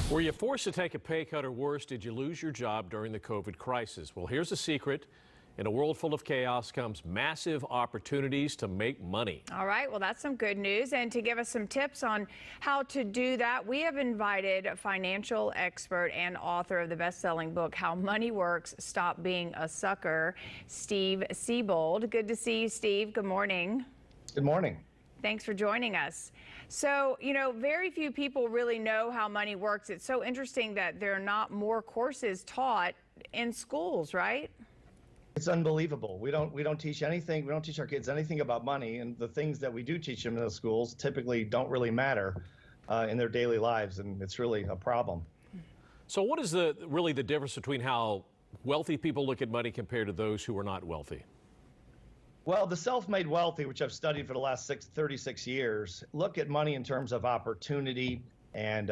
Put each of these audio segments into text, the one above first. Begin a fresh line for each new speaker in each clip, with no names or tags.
Were you forced to take a pay cut, or worse, did you lose your job during the COVID crisis? Well, here's the secret. In a world full of chaos comes massive opportunities to make money.
All right, well, that's some good news. And to give us some tips on how to do that, we have invited a financial expert and author of the best-selling book, How Money Works, Stop Being a Sucker, Steve Siebold. Good to see you, Steve. Good morning.
Good morning.
Thanks for joining us. So, very few people really know how money works. It's so interesting that there are not more courses taught in schools, right?
It's unbelievable. We don't teach anything. We don't teach our kids anything about money, and the things that we do teach them in the schools typically don't really matter in their daily lives, and it's really a problem.
So what is really the difference between how wealthy people look at money compared to those who are not wealthy?
Well, the self-made wealthy, which I've studied for the last 36 years, look at money in terms of opportunity and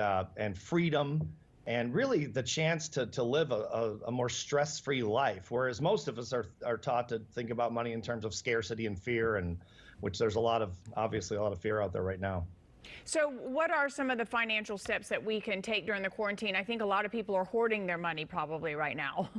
freedom, and really the chance to live a more stress-free life, whereas most of us are taught to think about money in terms of scarcity and fear, and which there's obviously a lot of fear out there right now.
So what are some of the financial steps that we can take during the quarantine? I think a lot of people are hoarding their money probably right now.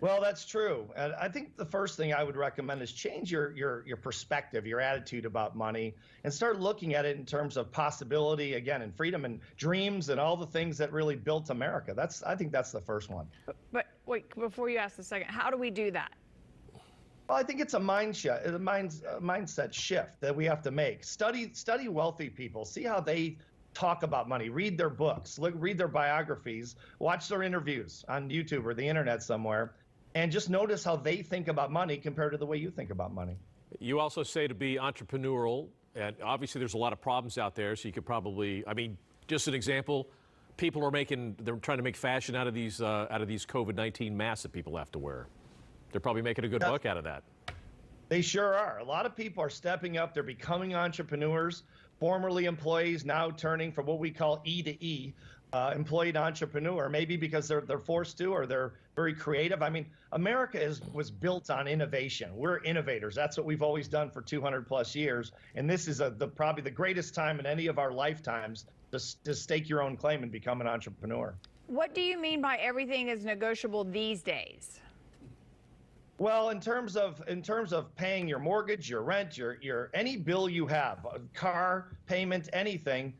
Well, that's true. And I think the first thing I would recommend is change your perspective, your attitude about money, and start looking at it in terms of possibility, again, and freedom and dreams and all the things that really built America. I think that's the first one.
But wait, before you ask the second, how do we do that?
Well, I think it's a mindset shift that we have to make. Study wealthy people, see how they talk about money, read their books, read their biographies, watch their interviews on YouTube or the internet somewhere, and just notice how they think about money compared to the way you think about money.
You also say to be entrepreneurial, and obviously there's a lot of problems out there, so you could probably, just an example, they're trying to make fashion out of these COVID-19 masks that people have to wear. They're probably making a good buck out of that.
They sure are. A lot of people are stepping up. They're becoming entrepreneurs, formerly employees, now turning from what we call E to E, employee to entrepreneur, maybe because they're forced to, or they're very creative. America was built on innovation. We're innovators. That's what we've always done for 200 plus years. And this is probably the greatest time in any of our lifetimes to stake your own claim and become an entrepreneur.
What do you mean by everything is negotiable these days?
Well, in terms of paying your mortgage, your rent, your any bill you have, a car payment, anything,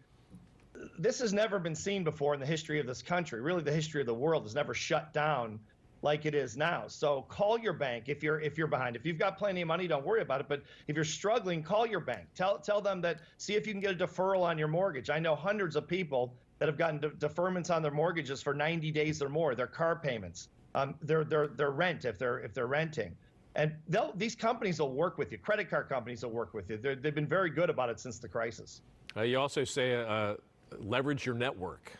this has never been seen before in the history of this country. Really, the history of the world has never shut down like it is now. So call your bank if you're behind. If you've got plenty of money, don't worry about it. But if you're struggling, call your bank. Tell them that. See if you can get a deferral on your mortgage. I know hundreds of people that have gotten deferments on their mortgages for 90 days or more. Their car payments. Their rent if they're renting, and these companies will work with you. Credit card companies will work with you. They've been very good about it since the crisis.
You also say leverage your network.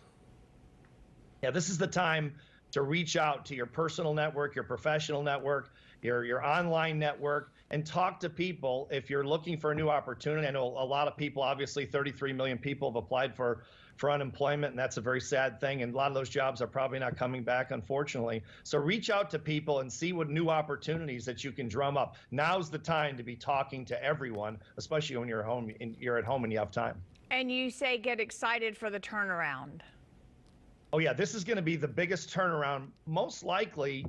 Yeah, this is the time to reach out to your personal network, your professional network, your online network, and talk to people if you're looking for a new opportunity. I know a lot of people, obviously 33 million people have applied for unemployment, and that's a very sad thing, and a lot of those jobs are probably not coming back, unfortunately. So reach out to people and see what new opportunities that you can drum up. Now's the time to be talking to everyone, especially when you're at home and you have time. And
you say get excited for the turnaround.
Oh yeah, this is going to be the biggest turnaround, most likely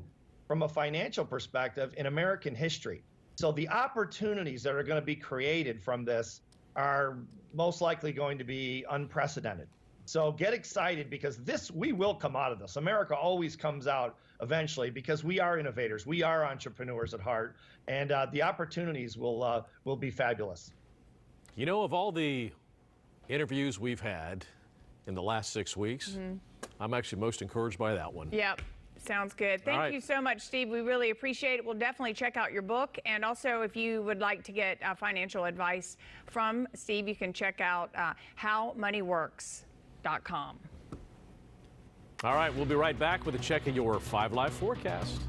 from a financial perspective, in American history. So the opportunities that are going to be created from this are most likely going to be unprecedented. So get excited, because we will come out of this. America always comes out eventually because we are innovators. We are entrepreneurs at heart, and the opportunities will be fabulous.
Of all the interviews we've had in the last 6 weeks, I'm actually most encouraged by that one.
Yep. Sounds good. Thank you so much, Steve. We really appreciate it. We'll definitely check out your book. And also, if you would like to get financial advice from Steve, you can check out howmoneyworks.com.
All right, we'll be right back with a check of your 5 Live forecast.